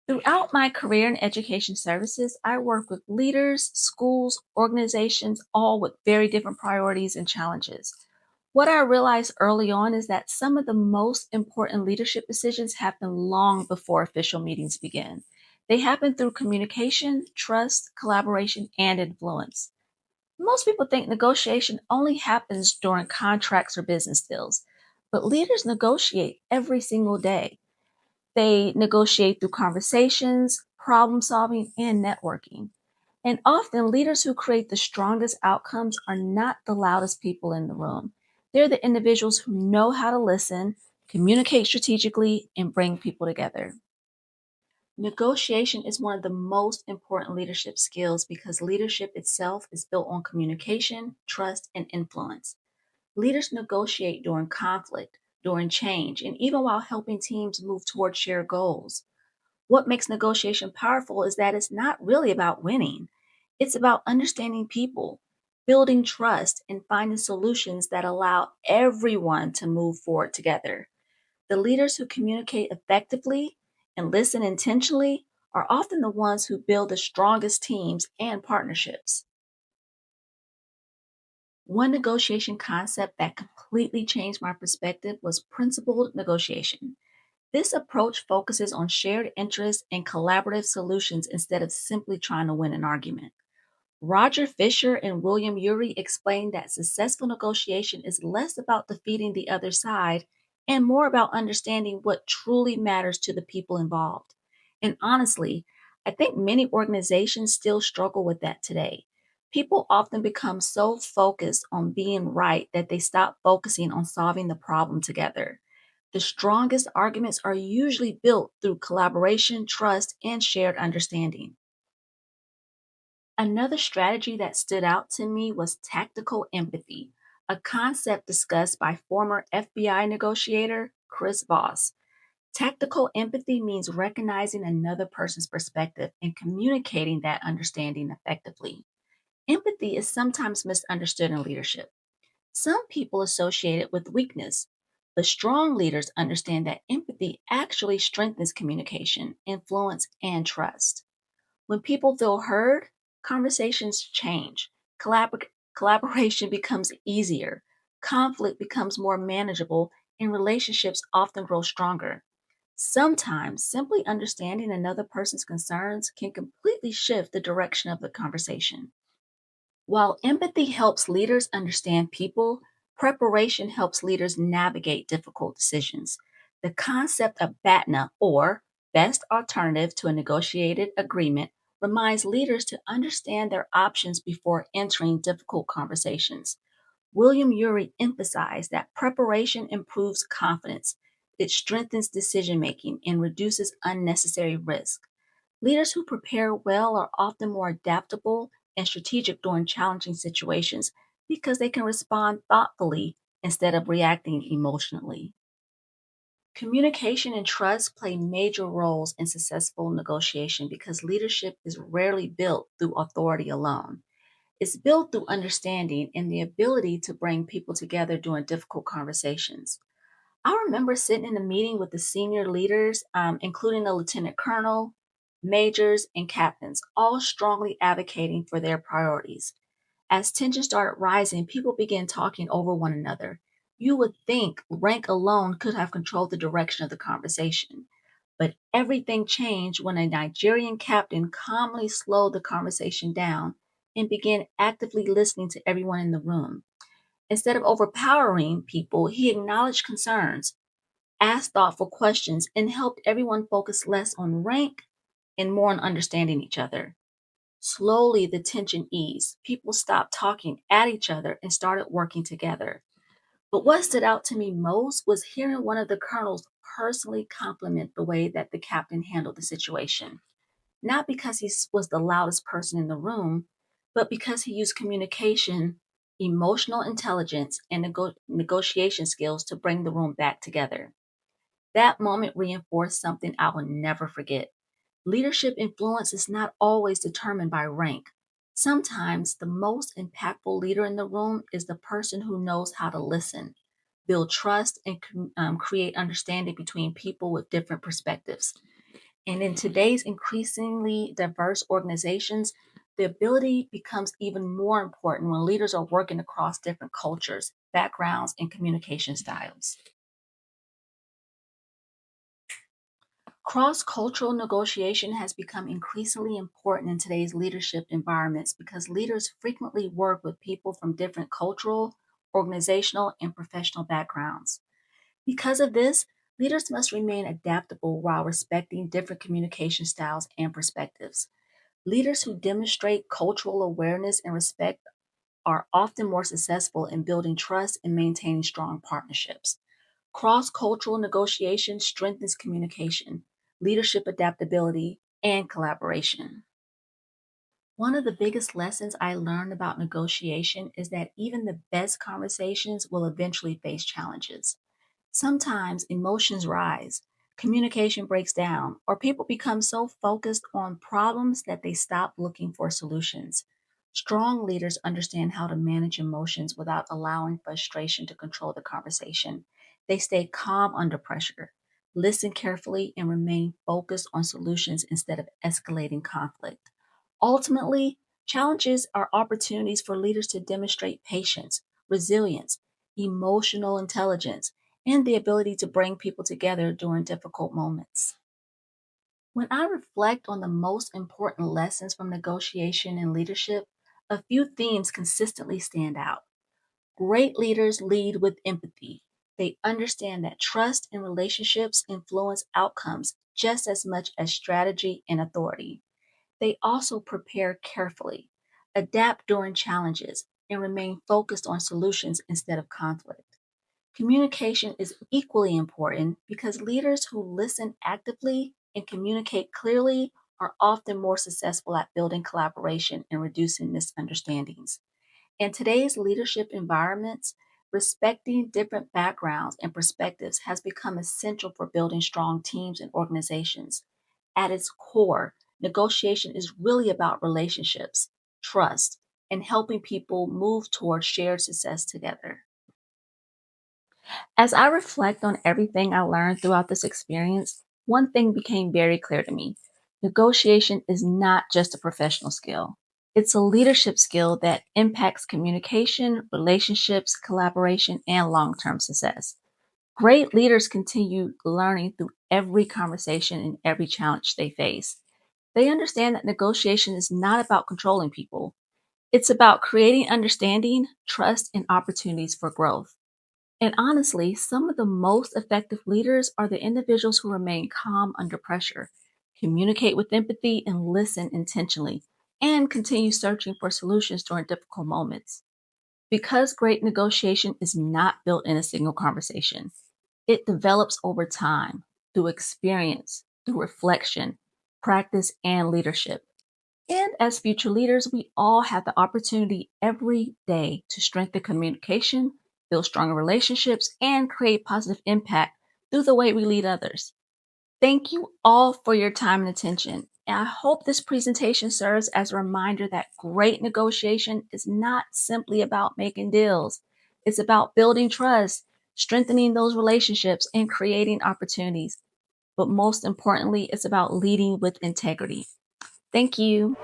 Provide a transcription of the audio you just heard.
Throughout my career in education services, I work with leaders, schools, organizations, all with very different priorities and challenges. What I realized early on is that some of the most important leadership decisions happen long before official meetings begin. They happen through communication, trust, collaboration, and influence. Most people think negotiation only happens during contracts or business deals, but leaders negotiate every single day. They negotiate through conversations, problem solving, and networking. And often, leaders who create the strongest outcomes are not the loudest people in the room. They're the individuals who know how to listen, communicate strategically, and bring people together. Negotiation is one of the most important leadership skills because leadership itself is built on communication, trust, and influence. Leaders negotiate during conflict, during change, and even while helping teams move toward shared goals. What makes negotiation powerful is that it's not really about winning. It's about understanding people, building trust, and finding solutions that allow everyone to move forward together. The leaders who communicate effectively and listen intentionally are often the ones who build the strongest teams and partnerships. One negotiation concept that completely changed my perspective was principled negotiation. This approach focuses on shared interests and collaborative solutions instead of simply trying to win an argument. Roger Fisher and William Ury explained that successful negotiation is less about defeating the other side and more about understanding what truly matters to the people involved. And honestly, I think many organizations still struggle with that today. People often become so focused on being right that they stop focusing on solving the problem together. The strongest arguments are usually built through collaboration, trust, and shared understanding. Another strategy that stood out to me was tactical empathy, a concept discussed by former FBI negotiator Chris Voss. Tactical empathy means recognizing another person's perspective and communicating that understanding effectively. Empathy is sometimes misunderstood in leadership. Some people associate it with weakness, but strong leaders understand that empathy actually strengthens communication, influence, and trust. When people feel heard, conversations change, collaboration becomes easier, conflict becomes more manageable, and relationships often grow stronger. Sometimes simply understanding another person's concerns can completely shift the direction of the conversation. While empathy helps leaders understand people, preparation helps leaders navigate difficult decisions. The concept of BATNA, or best alternative to a negotiated agreement, reminds leaders to understand their options before entering difficult conversations. William Ury emphasized that preparation improves confidence, it strengthens decision making, and reduces unnecessary risk. Leaders who prepare well are often more adaptable and strategic during challenging situations because they can respond thoughtfully instead of reacting emotionally. Communication and trust play major roles in successful negotiation because leadership is rarely built through authority alone. It's built through understanding and the ability to bring people together during difficult conversations. I remember sitting in a meeting with the senior leaders, including the lieutenant colonel, majors, and captains, all strongly advocating for their priorities. As tension started rising, people began talking over one another. You would think rank alone could have controlled the direction of the conversation. But everything changed when a Nigerian captain calmly slowed the conversation down and began actively listening to everyone in the room. Instead of overpowering people, he acknowledged concerns, asked thoughtful questions, and helped everyone focus less on rank and more on understanding each other. Slowly, the tension eased. People stopped talking at each other and started working together. But what stood out to me most was hearing one of the colonels personally compliment the way that the captain handled the situation. Not because was the loudest person in the room, but because he used communication, emotional intelligence, and negotiation skills to bring the room back together. That moment reinforced something I will never forget. Leadership influence is not always determined by rank. Sometimes the most impactful leader in the room is the person who knows how to listen, build trust, and create understanding between people with different perspectives. And in today's increasingly diverse organizations, the ability becomes even more important when leaders are working across different cultures, backgrounds, and communication styles. Cross cultural negotiation has become increasingly important in today's leadership environments because leaders frequently work with people from different cultural, organizational, and professional backgrounds. Because of this, leaders must remain adaptable while respecting different communication styles and perspectives. Leaders who demonstrate cultural awareness and respect are often more successful in building trust and maintaining strong partnerships. Cross cultural negotiation strengthens communication, leadership adaptability, and collaboration. One of the biggest lessons I learned about negotiation is that even the best conversations will eventually face challenges. Sometimes emotions rise, communication breaks down, or people become so focused on problems that they stop looking for solutions. Strong leaders understand how to manage emotions without allowing frustration to control the conversation. They stay calm under pressure, listen carefully, and remain focused on solutions instead of escalating conflict. Ultimately, challenges are opportunities for leaders to demonstrate patience, resilience, emotional intelligence, and the ability to bring people together during difficult moments. When I reflect on the most important lessons from negotiation and leadership, a few themes consistently stand out. Great leaders lead with empathy. They understand that trust in relationships influence outcomes just as much as strategy and authority. They also prepare carefully, adapt during challenges, and remain focused on solutions instead of conflict. Communication is equally important because leaders who listen actively and communicate clearly are often more successful at building collaboration and reducing misunderstandings. In today's leadership environments, respecting different backgrounds and perspectives has become essential for building strong teams and organizations. At its core, negotiation is really about relationships, trust, and helping people move toward shared success together. As I reflect on everything I learned throughout this experience, one thing became very clear to me. Negotiation is not just a professional skill. It's a leadership skill that impacts communication, relationships, collaboration, and long term success. Great leaders continue learning through every conversation and every challenge they face. They understand that negotiation is not about controlling people, it's about creating understanding, trust, and opportunities for growth. And honestly, some of the most effective leaders are the individuals who remain calm under pressure, communicate with empathy, and listen intentionally, and continue searching for solutions during difficult moments. Because great negotiation is not built in a single conversation, it develops over time through experience, through reflection, practice, and leadership. And as future leaders, we all have the opportunity every day to strengthen communication, build stronger relationships, and create positive impact through the way we lead others. Thank you all for your time and attention. And I hope this presentation serves as a reminder that great negotiation is not simply about making deals. It's about building trust, strengthening those relationships, and creating opportunities. But most importantly, it's about leading with integrity. Thank you.